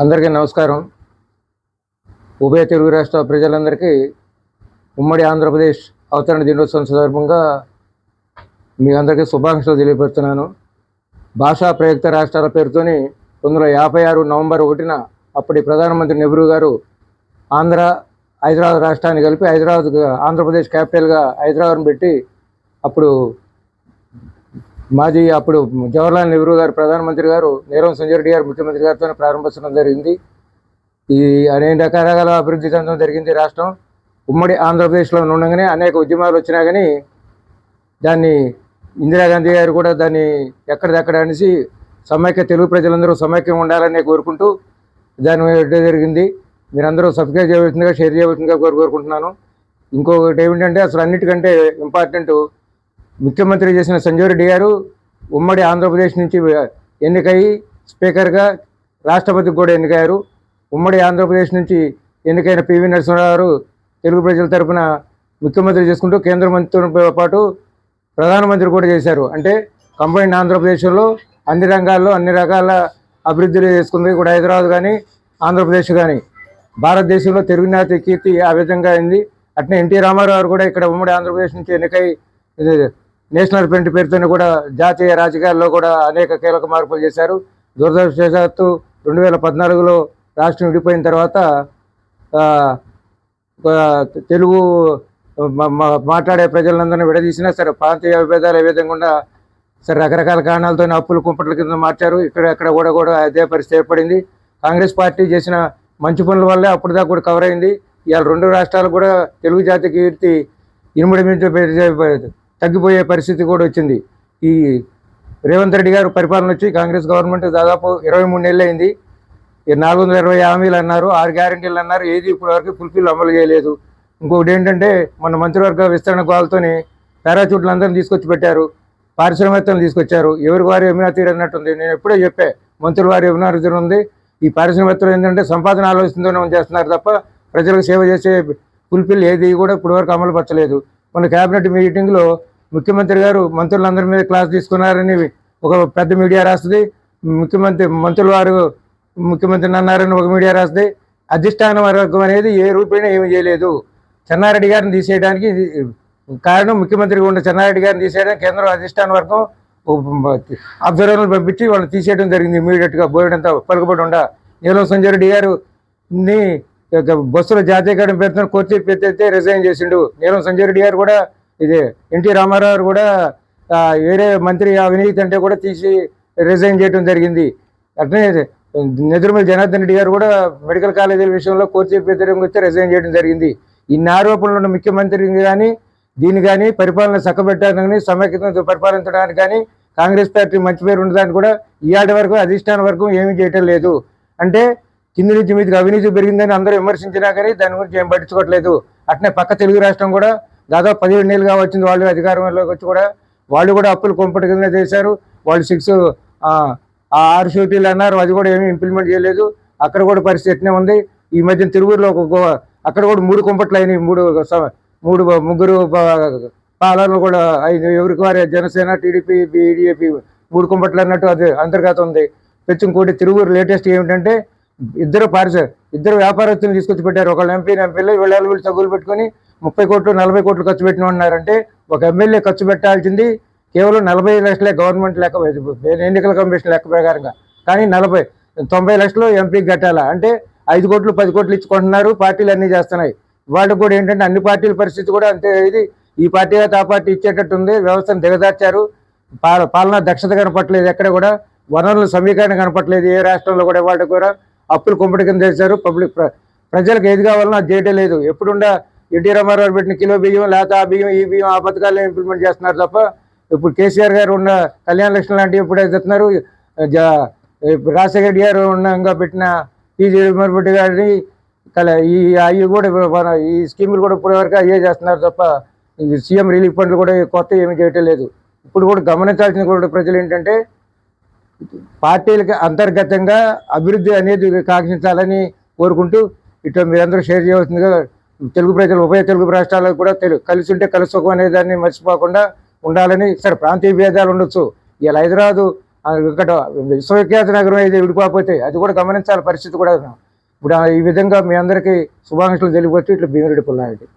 అందరికీ నమస్కారం. ఉభయ తెలుగు రాష్ట్ర ప్రజలందరికీ ఉమ్మడి ఆంధ్రప్రదేశ్ అవతరణ దినోత్సవం సందర్భంగా మీ అందరికీ శుభాకాంక్షలు తెలియపరుస్తున్నాను. భాషా ప్రయుక్త రాష్ట్రాల పేరుతోని 1956 నవంబర్ 1న అప్పటి ప్రధానమంత్రి నెహ్రూ గారు హైదరాబాద్ రాష్ట్రాన్ని కలిపి ఆంధ్రప్రదేశ్ క్యాపిటల్గా హైదరాబాద్ని పెట్టి అప్పుడు జవహర్లాల్ నెహ్రూ గారు ప్రధానమంత్రి గారు, నీలం సంజయ్ రెడ్డి గారు ముఖ్యమంత్రి గారితో ప్రారంభించడం జరిగింది. ఈ అనేక రకాల అభివృద్ధి చెందడం జరిగింది. రాష్ట్రం ఉమ్మడి ఆంధ్రప్రదేశ్లో ఉండగానే అనేక ఉద్యమాలు వచ్చినా కానీ దాన్ని ఇందిరాగాంధీ గారు కూడా దాన్ని ఎక్కడిదక్కడ అనేసి తెలుగు ప్రజలందరూ సమైక్యం ఉండాలని కోరుకుంటూ దాన్ని జరిగింది. మీరందరూ సబ్స్క్రైబ్ చేయవలసిందిగా, షేర్ చేయవలసిందిగా కోరుకుంటున్నాను. ఇంకొకటి ఏమిటంటే అసలు అన్నిటికంటే ఇంపార్టెంట్, ముఖ్యమంత్రి చేసిన సంజయ్ రెడ్డి గారు ఉమ్మడి ఆంధ్రప్రదేశ్ నుంచి ఎన్నికయ్యి స్పీకర్గా రాష్ట్రపతికి కూడా ఎన్నికయ్యారు. ఉమ్మడి ఆంధ్రప్రదేశ్ నుంచి ఎన్నికైన పివి నరసింహారావు గారు తెలుగు ప్రజల తరఫున ముఖ్యమంత్రి చేసుకుంటూ కేంద్ర మంత్రితో పాటు ప్రధానమంత్రి కూడా చేశారు. అంటే కంబైన్డ్ ఆంధ్రప్రదేశ్లో అన్ని రంగాల్లో అన్ని రకాల అభివృద్ధులు చేసుకుంది కూడా హైదరాబాద్ కానీ ఆంధ్రప్రదేశ్ కానీ. భారతదేశంలో తెలుగునాటి కీర్తి ఆ విధంగా అయింది. అట్నే ఎన్టీ రామారావు గారు కూడా ఇక్కడ ఉమ్మడి ఆంధ్రప్రదేశ్ నుంచి ఎన్నికై నేషనల్ ఫ్రంట్ పేరుతో కూడా జాతీయ రాజకీయాల్లో కూడా అనేక కీలక మార్పులు చేశారు. దురదృష్టవశాత్తు 2014లో రాష్ట్రం విడిపోయిన తర్వాత తెలుగు మాట్లాడే ప్రజలందరినీ విడదీసినా సరే ప్రాంతీయ విభేదాలు ఏ విధంగా కూడా సరే రకరకాల కారణాలతో అప్పులు కుంపట్ల కింద మార్చారు. ఇక్కడ కూడా అదే పరిస్థితి ఏర్పడింది. కాంగ్రెస్ పార్టీ చేసిన మంచి పనుల వల్లే అప్పుడు దాకా కూడా కవర్ అయింది. ఇవాళ రెండు రాష్ట్రాలు కూడా తెలుగు జాతి కీర్తి ఇనుముడి తగ్గిపోయే పరిస్థితి కూడా వచ్చింది. ఈ రేవంత్ రెడ్డి గారు పరిపాలన వచ్చి కాంగ్రెస్ గవర్నమెంట్ దాదాపు 23 నెలలు అయింది. 420 హామీలు అన్నారు, 6 గ్యారెంటీలు అన్నారు, ఏది ఇప్పటి వరకు ఫుల్ఫిల్ అమలు చేయలేదు. ఇంకొకటి ఏంటంటే మన మంత్రివర్గ విస్తరణ గోల్తోని పారాచూట్లు అందరినీ తీసుకొచ్చి పెట్టారు, పారిశ్రామికవేత్తలను తీసుకొచ్చారు. ఎవరికి వారి యమునా తీరు అన్నట్టుంది. నేను ఎప్పుడో చెప్పా, మంత్రుల వారి యమునా తీరు ఉంది. ఈ పారిశ్రామికవేత్తలు ఏంటంటే సంపాదన ఆలోచనతోనే చేస్తున్నారు తప్ప ప్రజలకు సేవ చేసే ఫుల్ఫిల్ ఏది కూడా ఇప్పటి వరకు అమలు పరచలేదు. మన క్యాబినెట్ మీటింగ్లో ముఖ్యమంత్రి గారు మంత్రులందరి మీద క్లాస్ తీసుకున్నారని ఒక పెద్ద మీడియా రాస్తుంది. మంత్రుల వారు ముఖ్యమంత్రిని అన్నారని ఒక మీడియా రాస్తుంది. అధిష్టాన వర్గం అనేది ఏ రూపేణా ఏమీ చేయలేదు. చెన్నారెడ్డి గారిని తీసేయడానికి కారణం, ముఖ్యమంత్రిగా ఉన్న చెన్నారెడ్డి గారిని తీసేయడానికి కేంద్ర అధిష్టాన వర్గం అబ్జర్వర్లు పంపించి వాళ్ళని తీసేయడం జరిగింది ఇమీడియట్గా. బోర్డంతా పలుకుబడి ఉండ నీలం సంజయ్ రెడ్డి గారిని బస్సులో జాతీయకరణ పేరుతో కోర్టు పెడితే రిజైన్ చేసిండు. నీలం సంజయ్ రెడ్డి గారు కూడా ఇదే ఎన్టీ రామారావు గారు కూడా వేరే మంత్రి అవినీతి అంటే కూడా తీసి రిజైన్ చేయడం జరిగింది. అట్లనే నెదురుమల్లి జనార్దన్ రెడ్డి గారు కూడా మెడికల్ కాలేజీల విషయంలో కోర్టు వ్యతిరేకంగా వచ్చి రిజైన్ చేయడం జరిగింది. ఇన్ని ఆరోపణలు ఉన్న ముఖ్యమంత్రిని కానీ దీన్ని కానీ పరిపాలన చక్కబెట్టడానికి కానీ సమైక్యతతో పరిపాలించడానికి కానీ కాంగ్రెస్ పార్టీ మంచి పేరు ఉండడానికి కూడా ఇవాటి వరకు అధిష్టాన వర్గం ఏమీ చేయటం లేదు. అంటే కింది నుంచి మీదికి అవినీతి పెరిగిందని అందరూ విమర్శించినా కానీ దాని గురించి ఏం పట్టించుకోవట్లేదు. అట్నే పక్క తెలుగు రాష్ట్రం కూడా దాదాపు 17 నెలలుగా వచ్చింది వాళ్ళు అధికారంలోకి వచ్చి కూడా వాళ్ళు కూడా అప్పులు కొంపటి కింద చేశారు. వాళ్ళు 6 షూటీలు అన్నారు, అది కూడా ఏమీ ఇంప్లిమెంట్ చేయలేదు. అక్కడ కూడా పరిస్థితి ఎట్నే ఉంది. ఈ మధ్యన తిరువురులో అక్కడ కూడా 3 కుంపట్లు అయినాయి. ముగ్గురు పాలనలు కూడా ఎవరికి వారి జనసేన, టీడీపీ, బీడీపీ 3 కుంపట్లు అన్నట్టు అది అంతర్గతం ఉంది. ఇంకోటి తిరువురు లేటెస్ట్ ఏమిటంటే ఇద్దరు వ్యాపారస్తులను తీసుకొచ్చి పెట్టారు. ఒకళ్ళు ఎంపీలు వీళ్ళు చదువులు పెట్టుకొని 30 కోట్లు 40 కోట్లు ఖర్చు పెట్టిన ఉన్నారంటే ఒక ఎమ్మెల్యే ఖర్చు పెట్టాల్సింది కేవలం 40 లక్షలే గవర్నమెంట్ లెక్క, ఎన్నికల కమిషన్ లెక్క ప్రకారంగా. కానీ 90 లక్షలు ఎంపీకి కట్టాలా అంటే 5 కోట్లు 10 కోట్లు ఇచ్చుకుంటున్నారు. పార్టీలు అన్నీ చేస్తున్నాయి. వాళ్ళకు కూడా ఏంటంటే అన్ని పార్టీల పరిస్థితి కూడా అంతే. ఈ పార్టీ ఆ పార్టీ ఇచ్చేటట్టు ఉంది. వ్యవస్థను దిగదార్చారు. పాలనా దక్షత కనపట్లేదు. ఎక్కడ కూడా వనరుల సమీకరణ కనపట్లేదు. ఏ రాష్ట్రంలో కూడా వాళ్ళకి కూడా అప్పులు కుంపటి కింద చేశారు. ప్రజలకు ఏది కావాలన్నా అది చేయటం లేదు. ఎప్పుడుండా ఎన్టీ రామారావు పెట్టిన కిలో బియ్యం, లేకపోతే ఆ బియ్యం ఈ బియ్యం ఆ పథకాలను ఇంప్లిమెంట్ చేస్తున్నారు తప్ప ఇప్పుడు కేసీఆర్ గారు ఉన్న కళ్యాణ లక్ష్మి లాంటివి ఎప్పుడే చెప్తున్నారు. రాజశేఖర రెడ్డి గారు ఉండగా పెట్టిన పీజీ గారిని అవి కూడా ఈ స్కీములు కూడా ఇప్పటివరకు అయ్యే చేస్తున్నారు తప్ప సీఎం రిలీఫ్ ఫండ్లు కూడా కొత్త ఏమీ చేయటం లేదు. ఇప్పుడు కూడా గమనించాల్సిన కూడా ప్రజలు ఏంటంటే పార్టీలకి అంతర్గతంగా అభివృద్ధి అనేది కాంక్షించాలని కోరుకుంటూ ఇట్లా మీరందరూ షేర్ చేయవలసిందిగా తెలుగు ప్రజలు ఉభయ తెలుగు రాష్ట్రాలకు కూడా కలిసి ఉంటే కలుసుకోకం అనే దాన్ని మర్చిపోకుండా ఉండాలని. సరే ప్రాంతీయ భేదాలు ఉండొచ్చు. ఇలా హైదరాబాద్ ఇక్కడ విశ్వవిఖ్యాత నగరం అయితే విడిపోతే అది కూడా గమనించాలి పరిస్థితి కూడా. ఇప్పుడు ఈ విధంగా మీ అందరికీ శుభాకాంక్షలు తెలియవచ్చు. ఇట్లా భీమిరెడ్డి పుల్లారెడ్డి.